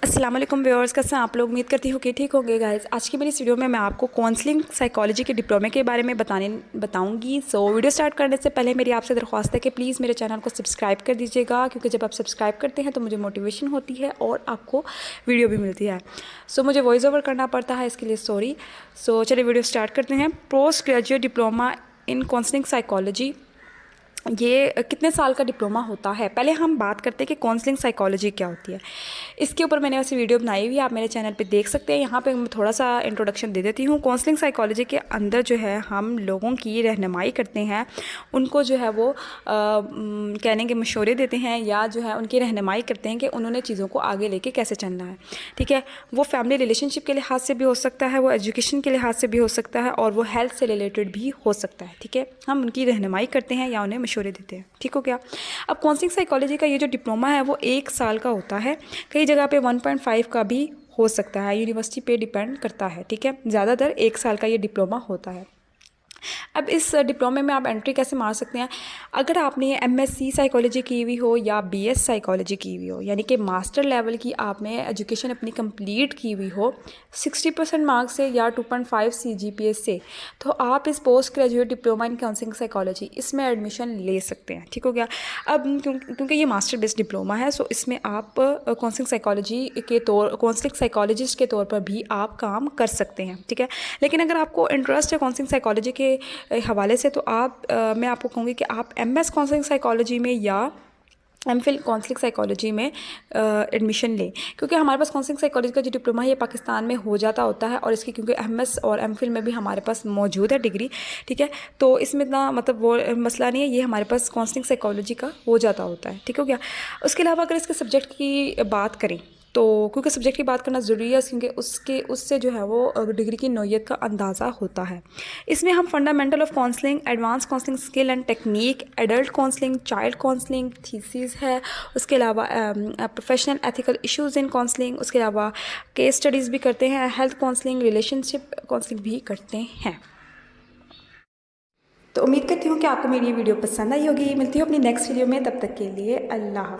अस्सलाम वालेकुम व्यूअर्स, कैसे हैं आप लोग। उम्मीद करती हूँ कि ठीक होंगे गाइस। आज की मेरी इस वीडियो में मैं आपको काउंसलिंग साइकोलॉजी के डिप्लोमे के बारे में बताऊंगी। सो वीडियो स्टार्ट करने से पहले मेरी आपसे दरख्वास्त है कि प्लीज़ मेरे चैनल को सब्सक्राइब कर दीजिएगा, क्योंकि जब आप सब्सक्राइब करते हैं तो मुझे मोटिवेशन होती है और आपको वीडियो भी मिलती है। सो मुझे वॉइस ओवर करना पड़ता है, इसके लिए सॉरी। सो चलिए वीडियो स्टार्ट करते हैं। Post graduate diploma in counselling psychology, ये कितने साल का डिप्लोमा होता है। पहले हम बात करते हैं कि काउंसलिंग साइकोलॉजी क्या होती है। इसके ऊपर मैंने वैसे वीडियो बनाई हुई है, आप मेरे चैनल पे देख सकते हैं। यहाँ पे मैं थोड़ा सा इंट्रोडक्शन दे देती हूँ। काउंसलिंग साइकोलॉजी के अंदर जो है हम लोगों की रहनुमाई करते हैं, उनको जो है वो कहने के मशवरे देते हैं, या जो है उनकी रहनुमाई करते हैं कि उन्होंने चीज़ों को आगे लेके कैसे चलना है। ठीक है, वो फैमिली रिलेशनशिप के लिहाज से भी हो सकता है, वो एजुकेशन के लिहाज से भी हो सकता है, और वो हेल्थ से रिलेटेड भी हो सकता है। ठीक है, हम उनकी रहनुमाई करते हैं या उन्हें मशवरे देते हैं। ठीक हो गया। अब काउंसलिंग साइकोलॉजी का ये जो डिप्लोमा है वो 1 साल का होता है। कई जगह पे 1.5 का भी हो सकता है, यूनिवर्सिटी पे डिपेंड करता है। ठीक है, ज़्यादातर 1 साल का ये डिप्लोमा होता है। अब इस डिप्लोमे में आप एंट्री कैसे मार सकते हैं। अगर आपने एमएससी साइकोलॉजी की हुई हो या बीएस साइकोलॉजी की हुई हो, यानी कि मास्टर लेवल की आपने एजुकेशन अपनी कंप्लीट की हुई हो 60% मार्क्स से या 2.5 CGPA से, तो आप इस post graduate diploma in counselling psychology इसमें एडमिशन ले सकते हैं। ठीक हो गया। अब क्योंकि ये मास्टर बेस्ड डिप्लोमा है, सो इसमें आप काउंसलिंग साइकोलॉजिस्ट के तौर पर भी आप काम कर सकते हैं। ठीक है, लेकिन अगर आपको इंटरेस्ट है काउंसलिंग साइकोलॉजी के हवाले से, तो मैं आपको कहूँगी कि आप MS काउंसलिंग साइकोलॉजी में या MPhil काउंसलिंग साइकोलॉजी में एडमिशन लें, क्योंकि हमारे पास काउंसलिंग साइकोलॉजी का जो डिप्लोमा है ये पाकिस्तान में हो जाता होता है, और इसकी क्योंकि MS और MPhil में भी हमारे पास मौजूद है डिग्री। ठीक है, तो इसमें इतना मतलब वो मसला नहीं है, ये हमारे पास काउंसलिंग साइकोलॉजी का हो जाता होता है। ठीक हो गया। उसके अलावा अगर इसके सब्जेक्ट की बात करें, तो क्योंकि सब्जेक्ट की बात करना ज़रूरी है, क्योंकि उससे जो है वो डिग्री की नौइयत का अंदाज़ा होता है। इसमें हम fundamental of counselling, advance counselling skill and technique, adult counselling, child counselling, thesis है। उसके अलावा प्रोफेशनल एथिकल इश्यूज़ इन काउंसलिंग, उसके अलावा केस स्टडीज़ भी करते हैं, हेल्थ काउंसलिंग, रिलेशनशिप काउंसलिंग भी करते हैं। तो उम्मीद करती हूँ कि आपको मेरी ये वीडियो पसंद आई होगी। मिलती हूँ अपनी नेक्स्ट वीडियो में, तब तक के लिए अल्लाह हाफ़िज़।